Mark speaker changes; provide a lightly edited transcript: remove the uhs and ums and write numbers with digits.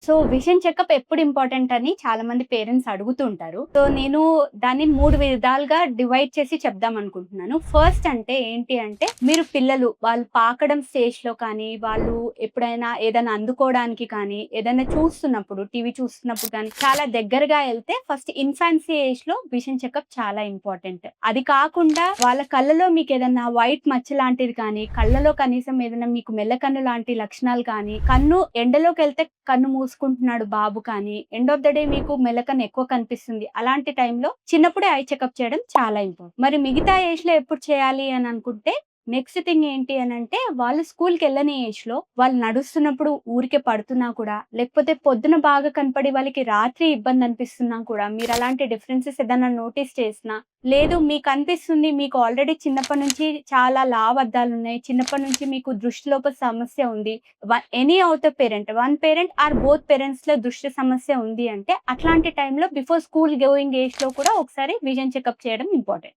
Speaker 1: So vision checkup ఎప్పుడు important అని చాలా మంది పేరెంట్స్ అడుగుతూ ఉంటారు. సో నేను దాన్ని 3 విధాలుగా డివైడ్ చేసి చెప్దాం అనుకుంటున్నాను. ఫస్ట్ అంటే ఏంటి అంటే మీరు పిల్లలు వాళ్ళు పాకడం స్టేజ్‌లో కానీ, వాళ్ళు ఎప్పుడైనా ఏదైనా అందుకోవడానికి కానీ, ఏదైనా చూస్తున్నప్పుడు టీవీ చూస్తున్నప్పుడు కానీ చాలా దగ్గరగా ఎళ్తే ఫస్ట్ ఇన్ఫాన్సీ ఏజ్‌లో విజన్ చెకప్ చాలా ఇంపార్టెంట్. అది కాకుండా వాళ్ళ కళ్ళలో మీకేదన్నా వైట్ మచ్చ లాంటిది కానీ, కళ్ళలో కనీసం ఏదైనా మీకు మెల్లకన్ను లాంటి లక్షణాలు కానీ, కన్ను ఎండలోకెళ్తే కన్ను మూసుకుంటున్నాడు బాబు కానీ, ఎండ్ ఆఫ్ ద డే మీకు మెల్లకన్ను ఎక్కువ కనిపిస్తుంది. అలాంటి టైంలో చిన్నప్పుడే ఐ చెకప్ చేయడం చాలా ఇంపార్టెంట్. మరి మిగతా ఏజ్‌లో ఎప్పుడు చేయాలి అని అనుకుంటే, నెక్స్ట్ థింగ్ ఏంటి అనంటే, వాళ్ళు స్కూల్‌కెళ్ళని ఏజ్‌లో వాళ్ళు నడుస్తున్నప్పుడు ఊరికే పడుతున్నా కూడా, లేకపోతే పొద్దున బాగా కనపడి వాళ్ళకి రాత్రి ఇబ్బందనిపిస్తున్నా కూడా, మీరలాంటి డిఫరెన్సెస్ ఏదన్నా నోటీస్ చేసినా, లేదు మీకనిపిస్తుంది మీకు ఆల్రెడీ చిన్నప్పటి నుంచి చాలా లావద్దాలున్నాయి, చిన్నప్పటి నుంచి మీకు దృష్టి లోప సమస్య ఉంది. Any of the parent, one parent or both పేరెంట్స్‌లో దృష్టి సమస్య ఉంది అంటే, అట్లాంటి టైంలో బిఫోర్ స్కూల్ గోయింగ్ ఏజ్‌లో కూడా ఒకసారి విజన్ చెకప్ చేయడం ఇంపార్టెంట్.